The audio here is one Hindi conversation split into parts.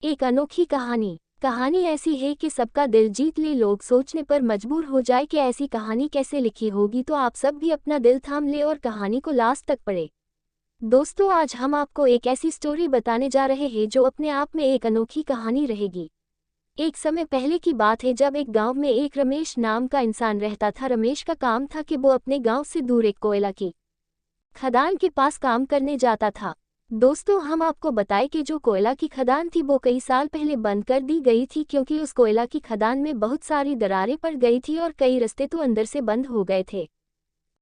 एक अनोखी कहानी। कहानी ऐसी है कि सबका दिल जीत ले। लोग सोचने पर मजबूर हो जाए कि ऐसी कहानी कैसे लिखी होगी, तो आप सब भी अपना दिल थाम ले और कहानी को लास्ट तक पढ़े। दोस्तों, आज हम आपको एक ऐसी स्टोरी बताने जा रहे हैं जो अपने आप में एक अनोखी कहानी रहेगी। एक समय पहले की बात है, जब एक गांव में एक रमेश नाम का इंसान रहता था। रमेश का काम था कि वो अपने गांव से दूर एक कोयला की खदान के पास काम करने जाता था। दोस्तों, हम आपको बताएं कि जो कोयला की खदान थी वो कई साल पहले बंद कर दी गई थी, क्योंकि उस कोयला की खदान में बहुत सारी दरारें पड़ गई थी और कई रास्ते तो अंदर से बंद हो गए थे।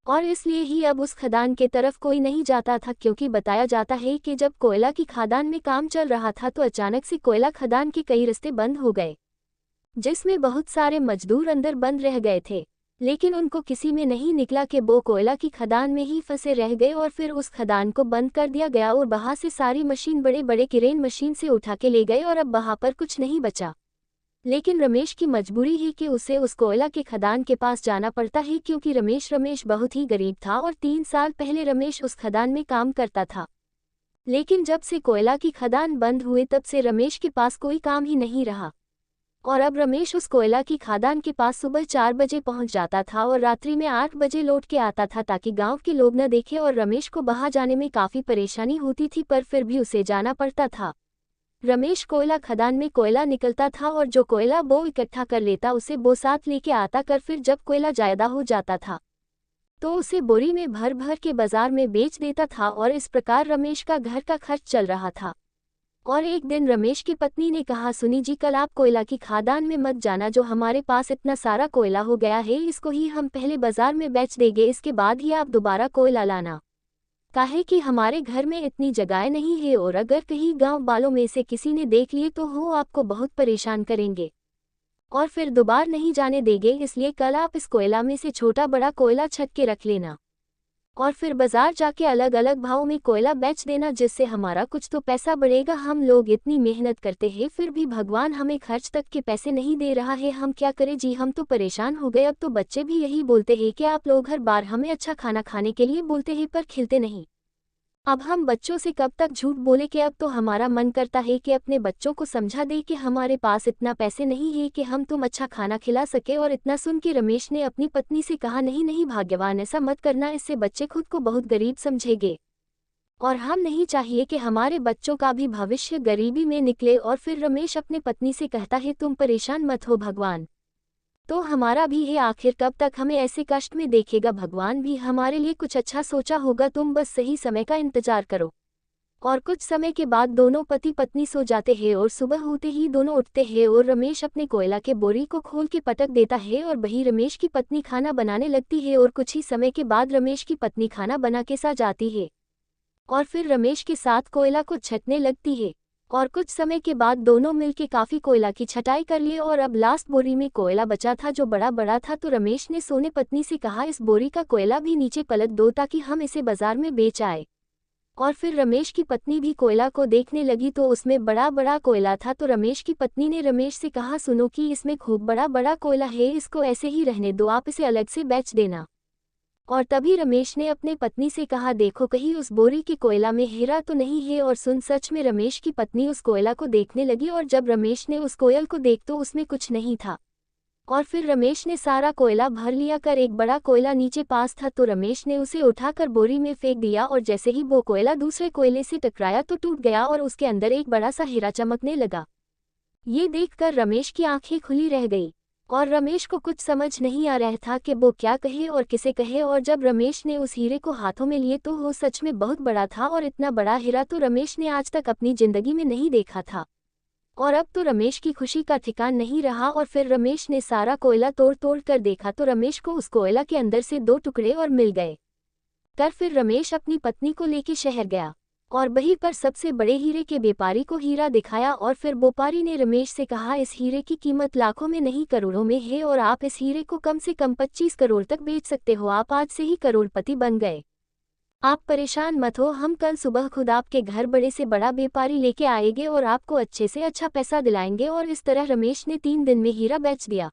और इसलिए ही अब उस खदान के तरफ कोई नहीं जाता था, क्योंकि बताया जाता है कि जब कोयला की खदान में काम चल रहा था तो अचानक से कोयला खदान के कई रास्ते बंद हो गए, जिसमें बहुत सारे मजदूर अंदर बंद रह गए थे। लेकिन उनको किसी में नहीं निकला कि वो कोयला की खदान में ही फंसे रह गए, और फिर उस खदान को बंद कर दिया गया और वहां से सारी मशीन बड़े बड़े क्रेन मशीन से उठा के ले गए और अब वहां पर कुछ नहीं बचा। लेकिन रमेश की मजबूरी है कि उसे उस कोयला के खदान के पास जाना पड़ता है, क्योंकि रमेश बहुत ही गरीब था और 3 साल पहले रमेश उस खदान में काम करता था। लेकिन जब से कोयला की खदान बंद हुए तब से रमेश के पास कोई काम ही नहीं रहा, और अब रमेश उस कोयला की खदान के पास सुबह 4 बजे पहुंच जाता था और रात्रि में 8 बजे लौट के आता था, ताकि गांव के लोग न देखें। और रमेश को वहां जाने में काफ़ी परेशानी होती थी, पर फिर भी उसे जाना पड़ता था। रमेश कोयला खदान में कोयला निकलता था और जो कोयला वो इकट्ठा कर लेता उसे वो साथ लेके आता कर, फिर जब कोयला ज्यादा हो जाता था तो उसे बोरी में भर भर के बाजार में बेच देता था, और इस प्रकार रमेश का घर का खर्च चल रहा था। और एक दिन रमेश की पत्नी ने कहा, सुनी जी, कल आप कोयला की खदान में मत जाना। जो हमारे पास इतना सारा कोयला हो गया है, इसको ही हम पहले बाजार में बेच देंगे, इसके बाद ही आप दोबारा कोयला लाना। काहे कि हमारे घर में इतनी जगह नहीं है, और अगर कहीं गांव वालों में से किसी ने देख लिए तो वो आपको बहुत परेशान करेंगे और फिर दोबारा नहीं जाने देंगे। इसलिए कल आप इस कोयला में से छोटा बड़ा कोयला छक के रख लेना और फिर बाजार जाके अलग अलग भाव में कोयला बेच देना, जिससे हमारा कुछ तो पैसा बढ़ेगा। हम लोग इतनी मेहनत करते हैं, फिर भी भगवान हमें खर्च तक के पैसे नहीं दे रहा है, हम क्या करें जी, हम तो परेशान हो गए। अब तो बच्चे भी यही बोलते हैं कि आप लोग हर बार हमें अच्छा खाना खाने के लिए बोलते हैं पर खिलते नहीं। अब हम बच्चों से कब तक झूठ बोले कि अब तो हमारा मन करता है कि अपने बच्चों को समझा दे कि हमारे पास इतना पैसे नहीं है कि हम तुम अच्छा खाना खिला सके। और इतना सुन के रमेश ने अपनी पत्नी से कहा, नहीं नहीं भाग्यवान, ऐसा मत करना, इससे बच्चे खुद को बहुत गरीब समझेंगे और हम नहीं चाहिए कि हमारे बच्चों का भी भविष्य गरीबी में निकले। और फिर रमेश अपने पत्नी से कहता है, तुम परेशान मत हो, भगवान तो हमारा भी है, आखिर कब तक हमें ऐसे कष्ट में देखेगा, भगवान भी हमारे लिए कुछ अच्छा सोचा होगा, तुम बस सही समय का इंतजार करो। और कुछ समय के बाद दोनों पति पत्नी सो जाते हैं और सुबह होते ही दोनों उठते हैं और रमेश अपने कोयला के बोरी को खोल के पटक देता है और वही रमेश की पत्नी खाना बनाने लगती है। और कुछ ही समय के बाद रमेश की पत्नी खाना बना के सा जाती है और फिर रमेश के साथ कोयला को छटने लगती है। और कुछ समय के बाद दोनों मिलके काफी कोयला की छटाई कर लिए और अब लास्ट बोरी में कोयला बचा था जो बड़ा बड़ा था। तो रमेश ने सोने पत्नी से कहा, इस बोरी का कोयला भी नीचे पलट दो ताकि हम इसे बाजार में बेच आए। और फिर रमेश की पत्नी भी कोयला को देखने लगी तो उसमें बड़ा बड़ा कोयला था। तो रमेश की पत्नी ने रमेश से कहा, सुनो कि इसमें खूब बड़ा बड़ा कोयला है, इसको ऐसे ही रहने दो, आप इसे अलग से बेच देना। और तभी रमेश ने अपने पत्नी से कहा, देखो कहीं उस बोरी के कोयला में हीरा तो नहीं है। और सुन, सच में रमेश की पत्नी उस कोयला को देखने लगी और जब रमेश ने उस कोयल को देख तो उसमें कुछ नहीं था। और फिर रमेश ने सारा कोयला भर लिया कर एक बड़ा कोयला नीचे पास था, तो रमेश ने उसे उठाकर बोरी में फेंक दिया और जैसे ही वो कोयला दूसरे कोयले से टकराया तो टूट गया और उसके अंदर एक बड़ा सा हीरा चमकने लगा। ये देखकर रमेश की आंखें खुली रह गई और रमेश को कुछ समझ नहीं आ रहा था कि वो क्या कहे और किसे कहे। और जब रमेश ने उस हीरे को हाथों में लिए तो वो सच में बहुत बड़ा था और इतना बड़ा हीरा तो रमेश ने आज तक अपनी जिंदगी में नहीं देखा था। और अब तो रमेश की खुशी का ठिकान नहीं रहा और फिर रमेश ने सारा कोयला तोड़ तोड़ कर देखा तो रमेश को उस कोयला के अंदर से 2 टुकड़े और मिल गए। फिर रमेश अपनी पत्नी को लेके शहर गया और वहीं पर सबसे बड़े हीरे के व्यापारी को हीरा दिखाया। और फिर व्यापारी ने रमेश से कहा, इस हीरे की कीमत लाखों में नहीं करोड़ों में है और आप इस हीरे को कम से कम 25 करोड़ तक बेच सकते हो, आप आज से ही करोड़पति बन गए। आप परेशान मत हो, हम कल सुबह खुद आपके घर बड़े से बड़ा व्यापारी लेके आएंगे और आपको अच्छे से अच्छा पैसा दिलाएंगे। और इस तरह रमेश ने 3 दिन में हीरा बेच दिया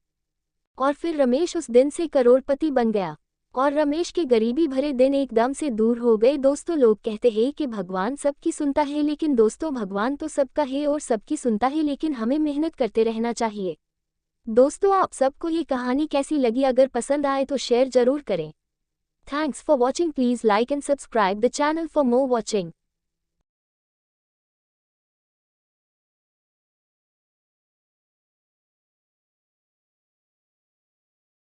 और फिर रमेश उस दिन से करोड़पति बन गया। और रमेश के गरीबी भरे दिन एकदम से दूर हो गए। दोस्तों, लोग कहते हैं कि भगवान सबकी सुनता है, लेकिन दोस्तों भगवान तो सबका है और सबकी सुनता है, लेकिन हमें मेहनत करते रहना चाहिए। दोस्तों, आप सबको ये कहानी कैसी लगी? अगर पसंद आए तो शेयर जरूर करें। Thanks for watching. Please like and subscribe the channel for more watching.